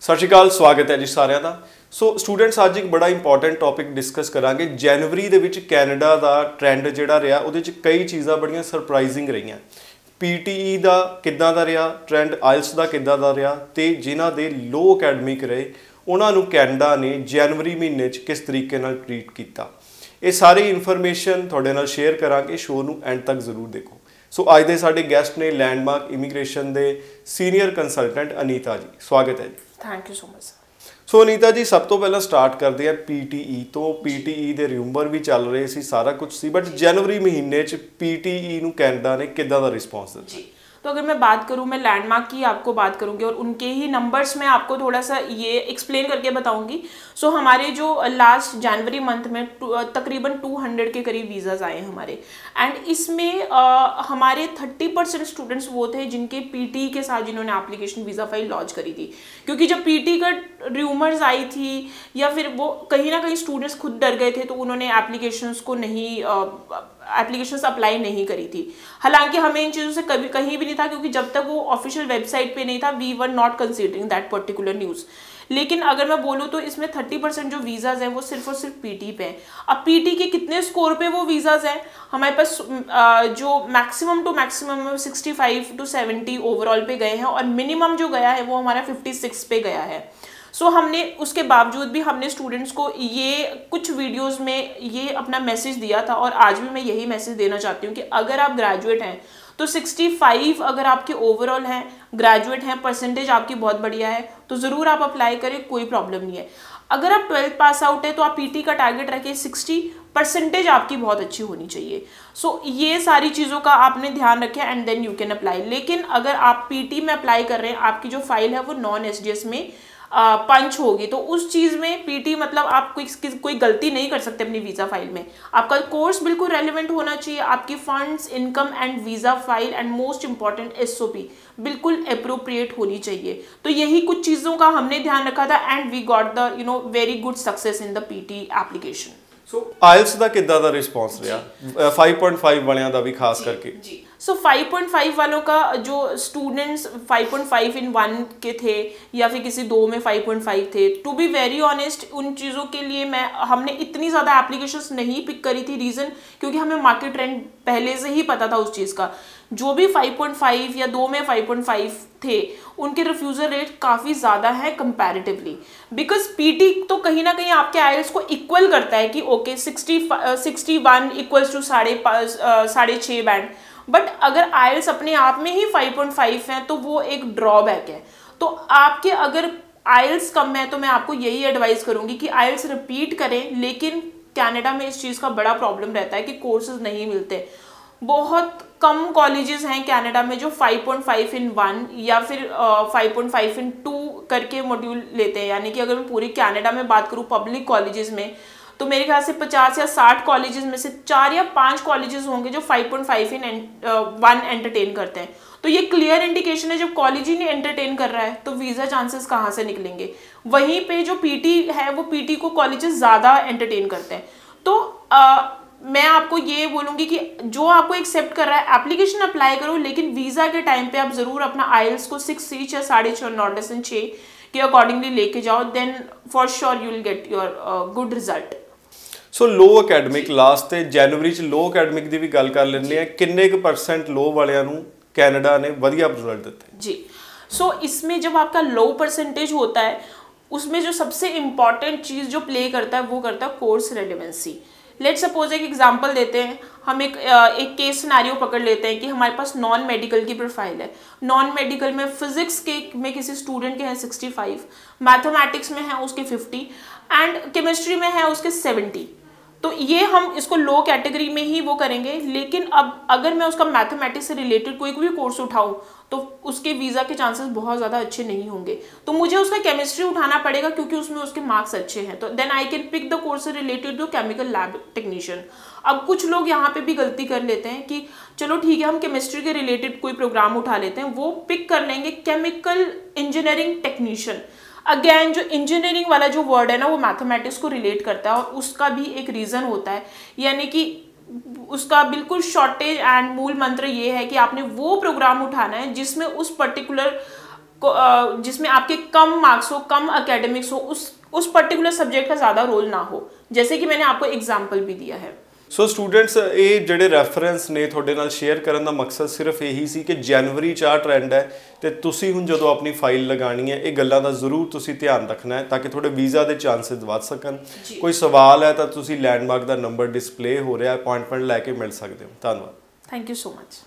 सत श्री अकाल, स्वागत है जी सारिਆਂ ਦਾ। सो स्टूडेंट्स ਅੱਜ ਇੱਕ बड़ा इंपॉर्टेंट टॉपिक डिस्कस करांगे। जनवरी ਦੇ ਵਿੱਚ ਕੈਨੇਡਾ ਦਾ ट्रेंड ਜਿਹੜਾ ਰਿਹਾ ਉਹਦੇ ਵਿੱਚ ਕਈ ਚੀਜ਼ਾਂ ਬੜੀਆਂ ਸਰਪ੍ਰਾਈਜ਼ਿੰਗ ਰਹੀਆਂ। PTE ਦਾ ਕਿੱਦਾਂ ਦਾ ਰਿਹਾ ट्रेंड, ਆਇਲਸ ਦਾ ਕਿੱਦਾਂ ਦਾ ਰਿਹਾ ਤੇ ਜਿਨ੍ਹਾਂ ਦੇ ਲੋ ਅਕੈਡਮਿਕ ਰਹੇ ਉਹਨਾਂ ਨੂੰ ਕੈਨੇਡਾ ਨੇ ਜਨਵਰੀ ਮਹੀਨੇ 'ਚ ਕਿਸ ਤਰੀਕੇ ਨਾਲ ਟ੍ਰੀਟ ਕੀਤਾ। ਇਹ ਸਾਰੀ ਇਨਫੋਰਮੇਸ਼ਨ ਤੁਹਾਡੇ ਨਾਲ ਸ਼ੇਅਰ ਕਰਾਂਗੇ। ਸ਼ੋਅ ਨੂੰ ਐਂਡ ਤੱਕ ਜ਼ਰੂਰ ਦੇਖੋ। सो अज के साडे गेस्ट ने लैंडमार्क इमीग्रेशन के सीनियर कंसलटेंट अनीता जी, स्वागत है जी। Thank you so much. So Anita ji, सब तो पहला स्टार्ट करते हैं PTE तो। PTE के रूमर भी चल रहे सी, सारा कुछ सी, बट जनवरी महीने PTE नूं कैनेडा ने किद्दां दा रिस्पॉन्स दिता? तो अगर मैं बात करूं, मैं लैंडमार्क की आपको बात करूंगी और उनके ही नंबर्स में आपको थोड़ा सा ये एक्सप्लेन करके बताऊंगी। सो हमारे जो लास्ट जनवरी मंथ में तकरीबन 200 के करीब वीज़ाज आए हमारे, एंड इसमें हमारे 30% स्टूडेंट्स वो थे जिनके PTE के साथ जिन्होंने एप्लीकेशन वीज़ा फाइल लॉन्च करी थी। क्योंकि जब PTE का र्यूमर्स आई थी या फिर वो कहीं ना कहीं स्टूडेंट्स खुद डर गए थे तो उन्होंने एप्लीकेशंस को नहीं एप्लीकेशंस अप्लाई नहीं करी थी। हालांकि हमें इन चीज़ों से कभी कहीं भी नहीं था, क्योंकि जब तक वो ऑफिशियल वेबसाइट पे नहीं था we were not considering that particular news. लेकिन अगर मैं बोलूँ तो इसमें 30% जो वीज़ाज हैं वो सिर्फ और सिर्फ PTE पे हैं। अब PTE के कितने स्कोर पे वो वीज़ाज हैं, हमारे पास जो maximum to maximum 65 to 70 overall पे गए हैं और मिनिमम जो गया है वो हमारा 56 पे गया है। सो हमने उसके बावजूद भी हमने स्टूडेंट्स को ये कुछ वीडियोस में ये अपना मैसेज दिया था और आज भी मैं यही मैसेज देना चाहती हूँ कि अगर आप ग्रेजुएट हैं तो 65 अगर आपके ओवरऑल हैं, ग्रेजुएट हैं, परसेंटेज आपकी बहुत बढ़िया है तो ज़रूर आप अप्लाई करें, कोई प्रॉब्लम नहीं है। अगर आप 12th पास आउट है तो आप PTE का टारगेट रखें 60, परसेंटेज आपकी बहुत अच्छी होनी चाहिए। सो ये सारी चीज़ों का आपने ध्यान रखें and then you can apply. लेकिन अगर आप PTE में अप्लाई कर रहे हैं, आपकी जो फाइल है वो नॉन SDS में पंच होगी, तो उस चीज़ में PTE मतलब आप कोई गलती नहीं कर सकते अपनी वीज़ा फाइल में। आपका कोर्स बिल्कुल रेलिवेंट होना चाहिए, आपकी funds, income and visa file and most important SOP बिल्कुल अप्रोप्रिएट होनी चाहिए। तो यही कुछ चीज़ों का हमने ध्यान रखा था and we got the very good success in the PTE application. So IELTS का किद्दां दा रिस्पॉन्स रहा? 5.5 वालियां दा भी खास करके जी। सो 5.5 वालों का जो स्टूडेंट्स 5.5 इन 1 के थे या फिर किसी 2 में 5.5 थे, टू बी वेरी ऑनेस्ट उन चीज़ों के लिए हमने इतनी ज़्यादा एप्लीकेशंस नहीं पिक करी थी। रीज़न क्योंकि हमें मार्केट ट्रेंड पहले से ही पता था उस चीज़ का। जो भी 5.5 या 2 में 5.5 थे उनके रिफ्यूज़ल रेट काफ़ी ज़्यादा है कंपैरेटिवली, बिकॉज PTE तो कहीं ना कहीं आपके आइल्स को इक्वल करता है कि okay 61 equals to 6.5 band. But अगर आइल्स अपने आप में ही 5.5 है तो वो एक ड्रॉबैक है। तो आपके अगर आइल्स कम है तो मैं आपको यही एडवाइस करूंगी कि आइल्स रिपीट करें। लेकिन कनाडा में इस चीज़ का बड़ा प्रॉब्लम रहता है कि कोर्सेज नहीं मिलते। बहुत कम कॉलेजेस हैं कनाडा में जो 5.5 इन 1 या फिर 5.5 इन 2 करके मॉड्यूल लेते हैं। यानी कि अगर मैं पूरी कनाडा में बात करूँ पब्लिक कॉलेजेस में तो मेरे ख्याल से 50 या 60 कॉलेजेस में से 4 या 5 कॉलेजेस होंगे जो 5.5 इन 1 एंटरटेन करते हैं। तो ये क्लियर इंडिकेशन है जब कॉलेज ही नहीं एंटरटेन कर रहा है तो वीज़ा चांसेस कहाँ से निकलेंगे। वहीं पे जो PTE है वो PTE को कॉलेजेस ज़्यादा एंटरटेन करते हैं। तो मैं आपको ये बोलूँगी कि जो आपको एक्सेप्ट कर रहा है एप्लीकेशन अप्लाई करो, लेकिन वीज़ा के टाइम पे आप ज़रूर अपना आइल्स को 6 या 6.5 नॉट लेस देन 6 के अकॉर्डिंगली लेके जाओ, then for sure you will get your good result. So लो अकैडमिक लास्ट ते जनवरी च लो अकैडमिक की भी गल कर लेंगे हैं, किन्ने क % लो वालियां नूं कैनेडा ने वधिया रिजल्ट दिते जी। सो इसमें जब आपका लो परसेंटेज होता है उसमें जो सबसे इम्पॉर्टेंट चीज़ जो प्ले करता है वो करता है कोर्स रेलेवेंसी। लेट सपोज एक एग्जांपल देते हैं, हम एक केस सिनेरियो पकड़ लेते हैं कि हमारे पास नॉन मेडिकल की प्रोफाइल है। नॉन मेडिकल में फिजिक्स में किसी स्टूडेंट के हैं 65, मैथमेटिक्स में है उसके 50 एंड केमिस्ट्री में है उसके 70। तो ये हम इसको लो कैटेगरी में ही वो करेंगे। लेकिन अब अगर मैं उसका मैथमेटिक्स से रिलेटेड कोई भी कोर्स उठाऊं तो उसके वीज़ा के चांसेस बहुत ज़्यादा अच्छे नहीं होंगे। तो मुझे उसका केमिस्ट्री उठाना पड़ेगा क्योंकि उसमें उसके मार्क्स अच्छे हैं। तो then I can pick the course related to chemical lab technician. अब कुछ लोग यहाँ पे भी गलती कर लेते हैं कि चलो ठीक है हम केमिस्ट्री के रिलेटेड कोई प्रोग्राम उठा लेते हैं, वो पिक कर लेंगे केमिकल इंजीनियरिंग टेक्नीशियन। अगेन जो इंजीनियरिंग वाला जो वर्ड है ना वो मैथमेटिक्स को रिलेट करता है और उसका भी एक रीज़न होता है। यानी कि उसका बिल्कुल शॉर्टेज एंड मूल मंत्र ये है कि आपने वो प्रोग्राम उठाना है जिसमें उस पर्टिकुलर जिसमें आपके कम मार्क्स हो, कम एकेडमिक्स हो, उस पर्टिकुलर सब्जेक्ट का ज़्यादा रोल ना हो, जैसे कि मैंने आपको एग्जाम्पल भी दिया है। सो स्टूडेंट्स, ये ਜਿਹੜੇ ਰੈਫਰੈਂਸ ਨੇ ਤੁਹਾਡੇ ਨਾਲ ਸ਼ੇਅਰ ਕਰਨ ਦਾ ਮਕਸਦ ਸਿਰਫ ਇਹੀ ਸੀ ਕਿ ਜਨਵਰੀ 'ਚ ਆ ਟ੍ਰੈਂਡ ਹੈ ਤੇ ਤੁਸੀਂ ਹੁਣ ਜਦੋਂ ਆਪਣੀ ਫਾਈਲ ਲਗਾਣੀ ਹੈ ਇਹ ਗੱਲਾਂ ਦਾ ਜ਼ਰੂਰ ਤੁਸੀਂ ਧਿਆਨ ਰੱਖਣਾ ਹੈ ਤਾਂ ਕਿ ਤੁਹਾਡੇ ਵੀਜ਼ਾ ਦੇ ਚਾਂਸਸ ਵੱਧ ਸਕਣ। ਕੋਈ ਸਵਾਲ ਹੈ ਤਾਂ ਤੁਸੀਂ ਲੈਂਡਮਾਰਕ ਦਾ ਨੰਬਰ ਡਿਸਪਲੇ ਹੋ ਰਿਹਾ, ਅਪਾਇੰਟਮੈਂਟ ਲੈ ਕੇ ਮਿਲ ਸਕਦੇ ਹੋ। ਧੰਨਵਾਦ। Thank you so much.